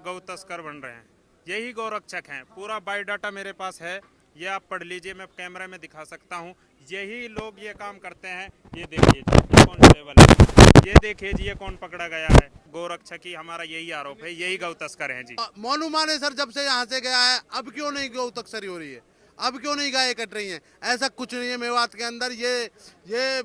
गौ तस्कर बन रहे हैं, यही गौरक्षक हैं। पूरा बायोडाटा मेरे पास है, ये आप पढ़ लीजिए, मैं कैमरे में दिखा सकता हूँ। यही लोग ये काम करते हैं। ये देखिए जी, ये कांस्टेबल है, ये देखिए जी, ये कौन पकड़ा गया है, गौरक्षक ही। हमारा यही आरोप है, यही गौ तस्कर हैं जी। मोनू माने सर जब से यहाँ से गया है, अब क्यों नहीं गौ तस्करी हो रही है, अब क्यों नहीं गायें कट रही हैं? ऐसा कुछ नहीं है मेवात के अंदर। ये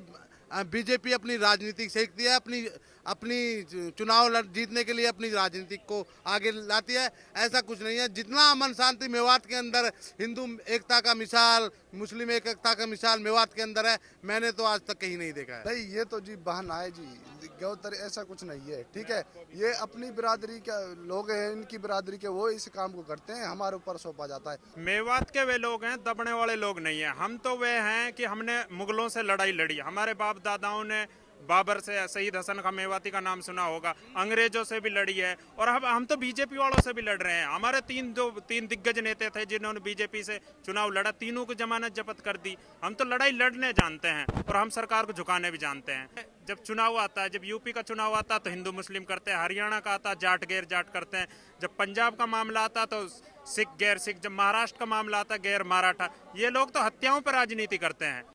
बीजेपी अपनी राजनीति सीखती है, अपनी अपनी चुनाव जीतने के लिए अपनी राजनीति को आगे लाती है। ऐसा कुछ नहीं है। जितना अमन शांति मेवात के अंदर हिंदू एकता का मिसाल, मुस्लिम एकता का मिसाल मेवात के अंदर है, मैंने तो आज तक कहीं नहीं देखा है। नहीं, ये तो जी बहाना है जी, गौतर ऐसा कुछ नहीं है। ठीक है, ये अपनी बिरादरी के लोग हैं, इनकी बिरादरी के, वो इस काम को करते हैं, हमारे ऊपर सौंपा जाता है। मेवात के वे लोग हैं, दबने वाले लोग नहीं हैं। हम तो वे हैं कि हमने मुगलों से लड़ाई लड़ी, हमारे बाप दादाओं ने बाबर से, शहीद हसन खां मेवाती का नाम सुना होगा, अंग्रेजों से भी लड़ी है। और हम तो बीजेपी वालों से भी लड़ रहे हैं। हमारे तीन दिग्गज नेता थे जिन्होंने बीजेपी से चुनाव लड़ा, तीनों की जमानत जब्त कर दी। हम तो लड़ाई लड़ने जानते हैं और हम सरकार को झुकाने भी जानते हैं। जब चुनाव आता है, जब यूपी का चुनाव आता है तो हिंदू मुस्लिम करते हैं, हरियाणा का आता जाट गैर जाट करते हैं, जब पंजाब का मामला आता तो सिख गैर सिख, जब महाराष्ट्र का मामला आता गैर मराठा। ये लोग तो हत्याओं पर राजनीति करते हैं।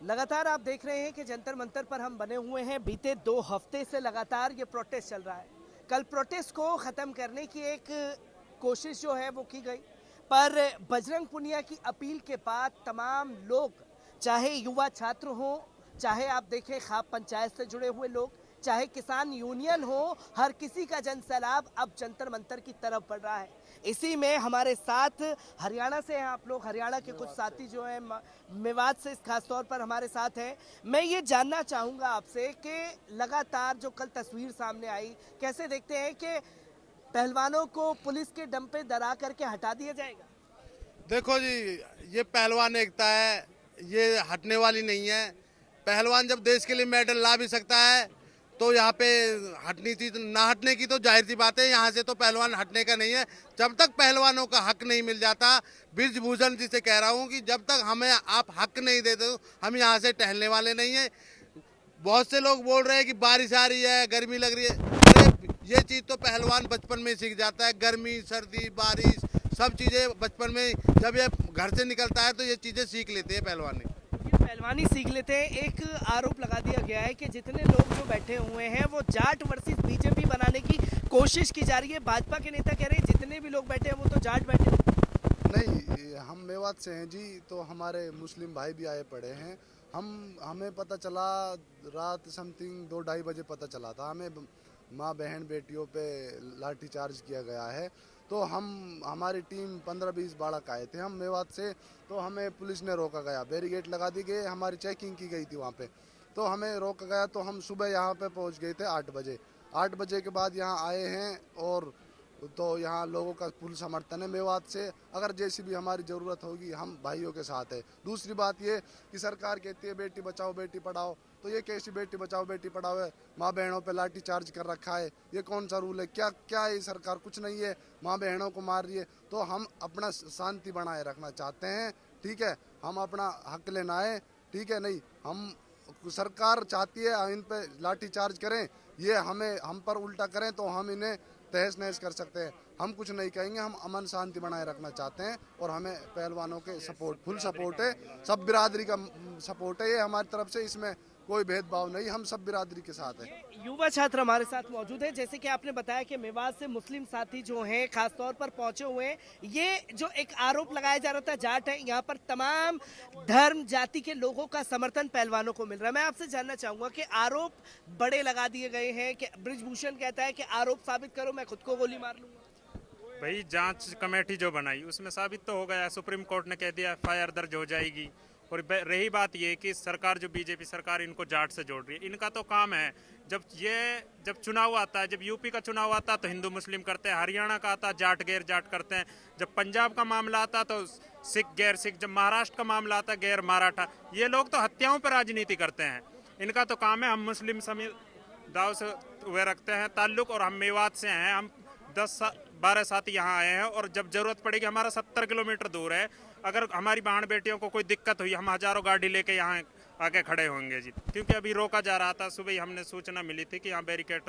लगातार आप देख रहे हैं कि जंतर मंतर पर हम बने हुए हैं। बीते 2 हफ्ते से लगातार ये प्रोटेस्ट चल रहा है। कल प्रोटेस्ट को ख़त्म करने की एक कोशिश जो है वो की गई, पर बजरंग पुनिया की अपील के बाद तमाम लोग, चाहे युवा छात्र हों, चाहे आप देखें खाप पंचायत से जुड़े हुए लोग, चाहे किसान यूनियन हो, हर किसी का जनसैलाब अब जंतर मंतर की तरफ बढ़ रहा है। इसी में हमारे साथ हरियाणा से हैं आप लोग, हरियाणा के कुछ साथी जो हैं मेवात से खास तौर पर हमारे साथ हैं। मैं ये जानना चाहूँगा आपसे कि लगातार जो कल तस्वीर सामने आई, कैसे देखते हैं कि पहलवानों को पुलिस के डम पे दरा करके हटा दिया जाएगा? देखो जी, ये पहलवान एकता है, ये हटने वाली नहीं है। पहलवान जब देश के लिए मेडल ला भी सकता है तो यहाँ पे हटनी थी, ना हटने की तो जाहिर सी बात है। यहाँ से तो पहलवान हटने का नहीं है। जब तक पहलवानों का हक नहीं मिल जाता, ब्रिजभूषण जी से कह रहा हूँ कि जब तक हमें आप हक नहीं देते हो, हम यहाँ से टहलने वाले नहीं है। बहुत से लोग बोल रहे हैं कि बारिश आ रही है, गर्मी लग रही है। अरे ये चीज़ तो पहलवान बचपन में सीख जाता है। गर्मी, सर्दी, बारिश, सब चीज़ें बचपन में जब ये घर से निकलता है तो ये चीज़ें सीख लेते हैं पहलवान। पहलवानी सीख लेते हैं। एक आरोप लगा दिया गया है कि जितने लोग जो बैठे हुए हैं वो जाट वर्सेस बीजेपी बनाने की कोशिश की जा रही है। भाजपा के नेता कह रहे हैं जितने भी लोग बैठे हैं वो तो जाट बैठे हैं। नहीं, हम मेवात से हैं जी, तो हमारे मुस्लिम भाई भी आए पड़े हैं। हमें पता चला रात समथिंग 2-2:30 बजे पता चला था हमें, माँ बहन बेटियों पे लाठी चार्ज किया गया है। तो हमारी टीम 15-20 बालक आए थे, हम मेवात से। तो हमें पुलिस ने रोका गया, बैरिकेड लगा दी गई, हमारी चेकिंग की गई थी वहाँ पे। तो हमें रोका गया, तो हम सुबह यहाँ पे पहुँच गए थे 8 बजे। 8 बजे के बाद यहाँ आए हैं, और तो यहाँ लोगों का फुल समर्थन है मेवात से। अगर जैसी भी हमारी ज़रूरत होगी, हम भाइयों के साथ है। दूसरी बात ये कि सरकार कहती है बेटी बचाओ बेटी पढ़ाओ, तो ये कैसी बेटी बचाओ बेटी पढ़ाओ है? माँ बहनों पे लाठी चार्ज कर रखा है, ये कौन सा रूल है? क्या ये सरकार कुछ नहीं है, माँ बहनों को मार रही है। तो हम अपना शांति बनाए रखना चाहते हैं, ठीक है, हम अपना हक लेना है, ठीक है। नहीं, हम सरकार चाहती है इन पे लाठी चार्ज करें, ये हम पर उल्टा करें तो हम इन्हें तहस नहस कर सकते हैं। हम कुछ नहीं कहेंगे, हम अमन शांति बनाए रखना चाहते हैं। और हमें पहलवानों के फुल सपोर्ट है, सब बिरादरी का सपोर्ट है ये हमारी तरफ से। इसमें कोई भेदभाव नहीं, हम सब बिरादरी के साथ हैं। युवा छात्र हमारे साथ मौजूद है। जैसे कि आपने बताया कि मेवात से मुस्लिम साथी जो हैं खास तौर पर पहुंचे हुए हैं। ये जो एक आरोप लगाया जा रहा था जाट है, यहाँ पर तमाम धर्म जाति के लोगों का समर्थन पहलवानों को मिल रहा है। मैं आपसे जानना चाहूंगा कि आरोप बड़े लगा दिए गए हैं कि ब्रिजभूषण कहता है कि आरोप साबित करो, मैं खुद को गोली मार लूंगा। भाई जांच कमेटी जो बनाई उसमें साबित तो हो गया, सुप्रीम कोर्ट ने कह दिया एफआईआर दर्ज हो जाएगी। और रही बात ये कि सरकार, जो बीजेपी सरकार इनको जाट से जोड़ रही है, इनका तो काम है। जब चुनाव आता है, जब यूपी का चुनाव आता है तो हिंदू मुस्लिम करते हैं, हरियाणा का आता जाट गैर जाट करते हैं, जब पंजाब का मामला आता तो सिख गैर सिख, जब महाराष्ट्र का मामला आता गैर मराठा। ये लोग तो हत्याओं पर राजनीति करते हैं, इनका तो काम है। हम मुस्लिम समुदाय से वे रखते हैं ताल्लुक, और हम मेवात से हैं। हम 10-12 साथी यहाँ आए हैं, और जब जरूरत पड़ेगी, हमारा 70 किलोमीटर दूर है, अगर हमारी बहन बेटियों को कोई दिक्कत हुई, हम हजारों गाड़ी लेके यहाँ आके खड़े होंगे जी, क्योंकि अभी रोका जा रहा था। सुबह ही हमने सूचना मिली थी कि यहाँ बैरिकेड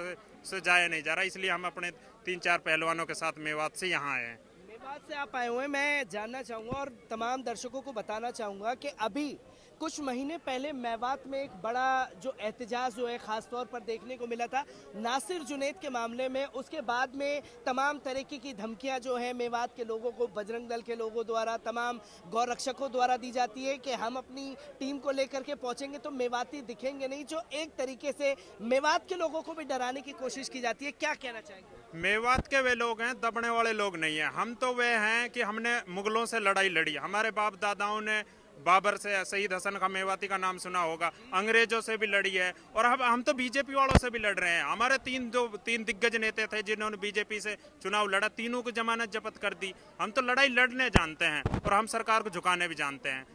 से जाया नहीं जा रहा, इसलिए हम अपने 3-4 पहलवानों के साथ मेवात से यहाँ आए हैं। मेवात से आप आए हुए हैं, मैं जानना चाहूँगा और तमाम दर्शकों को बताना चाहूँगा कि अभी कुछ महीने पहले मेवात में एक बड़ा जो एहतजाज जो है ख़ास तौर पर देखने को मिला था नासिर जुनैद के मामले में। उसके बाद में तमाम तरीके की धमकियां जो है मेवात के लोगों को, बजरंग दल के लोगों द्वारा, तमाम गौरक्षकों द्वारा दी जाती है कि हम अपनी टीम को लेकर के पहुंचेंगे तो मेवाती दिखेंगे नहीं, जो एक तरीके से मेवात के लोगों को भी डराने की कोशिश की जाती है। क्या कहना चाहेंगे? मेवात के वे लोग हैं, दबने वाले लोग नहीं हैं। हम तो वे हैं कि हमने मुगलों से लड़ाई लड़ी। हमारे बाप दादाओं ने बाबर से, शहीद हसन खां मेवाती का नाम सुना होगा, अंग्रेजों से भी लड़ी है, और हम तो बीजेपी वालों से भी लड़ रहे हैं। हमारे तीन दिग्गज नेता थे जिन्होंने बीजेपी से चुनाव लड़ा, तीनों को जमानत जब्त कर दी। हम तो लड़ाई लड़ने जानते हैं और हम सरकार को झुकाने भी जानते हैं।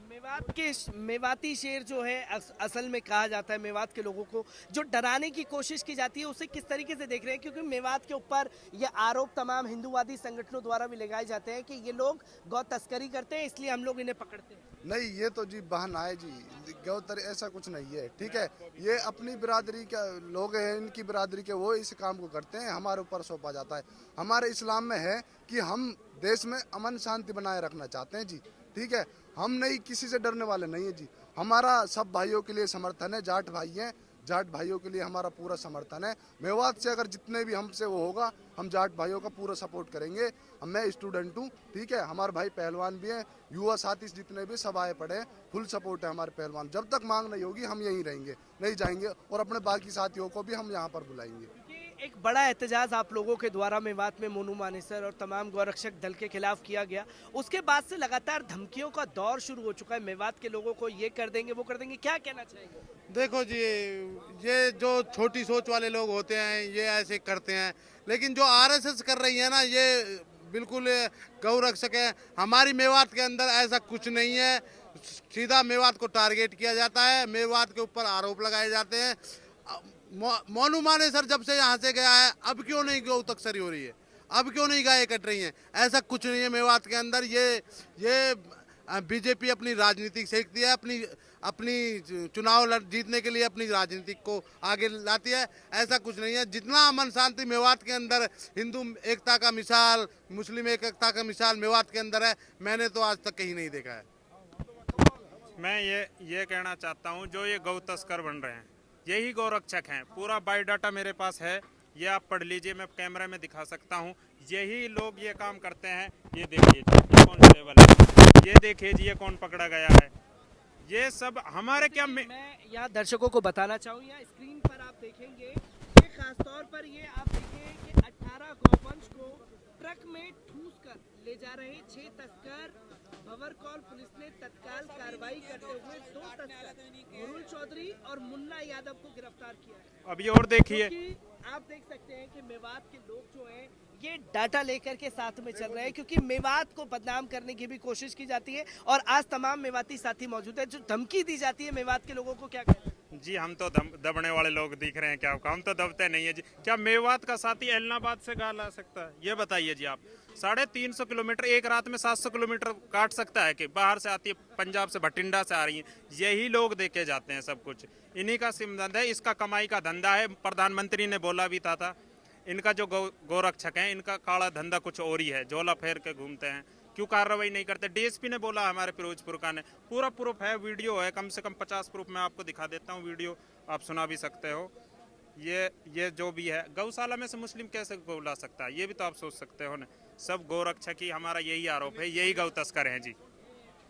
मेवात के मेवाती शेर जो है असल में कहा जाता है, मेवात के लोगों को जो डराने की कोशिश की जाती है उसे किस तरीके से देख रहे हैं? क्योंकि मेवात के ऊपर ये आरोप तमाम हिंदूवादी संगठनों द्वारा भी लगाए जाते हैं कि ये लोग गौ तस्करी करते हैं, इसलिए हम लोग इन्हें पकड़ते हैं। नहीं, ये तो जी बहाना है जी, गौतर ऐसा कुछ नहीं है। ठीक है, ये अपनी बिरादरी के लोग हैं, इनकी बिरादरी के वो इस काम को करते हैं, हमारे ऊपर सौंपा जाता है। हमारे इस्लाम में है कि हम देश में अमन शांति बनाए रखना चाहते हैं जी। ठीक है, हम नहीं, किसी से डरने वाले नहीं है जी। हमारा सब भाइयों के लिए समर्थन है, जाट भाई हैं, जाट भाइयों के लिए हमारा पूरा समर्थन है। मेवात से अगर जितने भी हमसे वो होगा, हम जाट भाइयों का पूरा सपोर्ट करेंगे। मैं स्टूडेंट हूँ, ठीक है, हमारे भाई पहलवान भी हैं, युवा साथी जितने भी सब आए पड़े हैं, फुल सपोर्ट है हमारे पहलवान। जब तक मांग नहीं होगी हम यहीं रहेंगे, नहीं जाएंगे, और अपने बाकी साथियों को भी हम यहाँ पर बुलाएंगे। एक बड़ा एहतजाज आप लोगों के द्वारा मेवात में मोनू मानेसर और तमाम गौरक्षक दल के खिलाफ किया गया, उसके बाद से लगातार धमकियों का दौर शुरू हो चुका है। मेवात के लोगों को ये कर देंगे, वो कर देंगे, क्या कहना चाहेंगे? देखो जी, ये जो छोटी सोच वाले लोग होते हैं ये ऐसे करते हैं, लेकिन जो आरएसएस कर रही है ना, ये बिल्कुल गौरक्षक है। हमारी मेवात के अंदर ऐसा कुछ नहीं है। सीधा मेवात को टारगेट किया जाता है, मेवात के ऊपर आरोप लगाए जाते हैं। मोनू मानेसर जब से यहाँ से गया है, अब क्यों नहीं गौ तस्करी हो रही है, अब क्यों नहीं गायें कट रही हैं? ऐसा कुछ नहीं है मेवात के अंदर। ये बीजेपी अपनी राजनीति सीखती है, अपनी चुनाव जीतने के लिए अपनी राजनीति को आगे लाती है। ऐसा कुछ नहीं है। जितना अमन शांति मेवात के अंदर, हिंदू एकता का मिसाल, मुस्लिम एकता का मिसाल मेवात के अंदर है, मैंने तो आज तक कहीं नहीं देखा है। मैं ये कहना चाहता हूँ, जो ये गौ तस्कर बन रहे हैं यही गौरक्षक हैं। पूरा बायोडाटा मेरे पास है, ये आप पढ़ लीजिए, मैं कैमरा में दिखा सकता हूँ। यही लोग ये काम करते हैं। ये देखिए जी, ये कौन लेवल है, ये देखिए जी, ये कौन पकड़ा गया है। ये सब हमारे क्या मैं यहाँ दर्शकों को बताना चाहूँ, यहाँ स्क्रीन पर आप देखेंगे कि खासतौर पर ये आप देखिए कि 18 गौवंश को ट्रक में ठूस कर ले जा रहे 6 तस्कर। भंवरकौल पुलिस ने तत्काल कार्रवाई करते हुए 2 तस्कर मुरुल चौधरी और मुन्ना यादव को गिरफ्तार किया है। अभी और देखिए, आप देख सकते हैं कि मेवात के लोग जो हैं ये डाटा लेकर के साथ में चल रहे हैं, क्योंकि मेवात को बदनाम करने की भी कोशिश की जाती है। और आज तमाम मेवाती साथी मौजूद है, जो धमकी दी जाती है मेवात के लोगों को, क्या कहना है? जी हम तो दबने वाले लोग दिख रहे हैं क्या आपको? हम तो दबते नहीं है जी। क्या मेवात का साथी एलनाबाद से गा ला सकता है? ये बताइए जी आप। 350 किलोमीटर एक रात में 700 किलोमीटर काट सकता है कि बाहर से आती है, पंजाब से, भटिंडा से आ रही है। यही लोग देखे जाते हैं सब कुछ, इन्हीं का सिमधंधा है, इसका कमाई का धंधा है। प्रधानमंत्री ने बोला भी था इनका जो गौरक्षक हैं इनका काला धंधा कुछ और ही है, झोला फेर के घूमते हैं। क्यों कार्रवाई नहीं करते? डीएसपी ने बोला, हमारे फिरोजपुर का ने, पूरा प्रूफ है, वीडियो है, कम से कम 50 प्रूफ मैं आपको दिखा देता हूँ। वीडियो आप सुना भी सकते हो। ये जो भी है, गौशाला में से मुस्लिम कैसे गौ ला सकता है, ये भी तो आप सोच सकते हो ना। सब गौरक्षक ही, हमारा यही आरोप है, यही गौ तस्कर हैं जी।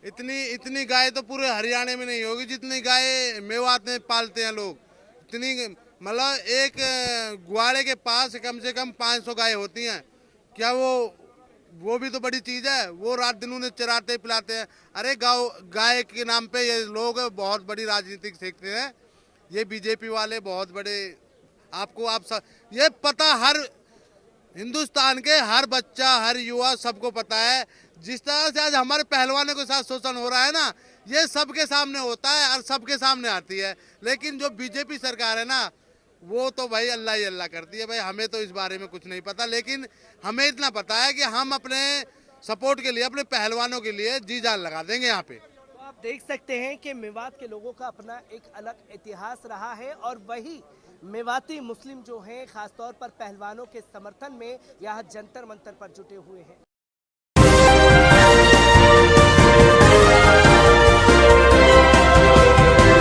इतनी गाय तो पूरे हरियाणा में नहीं होगी जितनी गाय मेवात में पालते हैं लोग। इतनी, मतलब एक ग्वाड़े के पास कम से कम 500 गाय होती हैं। क्या वो भी तो बड़ी चीज़ है। वो रात दिन उन्हें चराते पिलाते हैं। अरे गाय के नाम पे ये लोग बहुत बड़ी राजनीति सीखते हैं। ये बीजेपी वाले बहुत बड़े, ये पता हर हिंदुस्तान के हर बच्चा, हर युवा, सबको पता है। जिस तरह से आज हमारे पहलवानों के साथ शोषण हो रहा है ना, ये सबके सामने होता है और सबके सामने आती है। लेकिन जो बीजेपी सरकार है ना, वो तो भाई अल्लाह ही अल्लाह करती है। भाई हमें तो इस बारे में कुछ नहीं पता, लेकिन हमें इतना पता है कि हम अपने सपोर्ट के लिए, अपने पहलवानों के लिए जी जान लगा देंगे यहाँ पे। तो आप देख सकते हैं कि मेवात के लोगों का अपना एक अलग इतिहास रहा है और वही मेवाती मुस्लिम जो हैं खासतौर पर पहलवानों के समर्थन में यहाँ जंतर मंतर पर जुटे हुए हैं।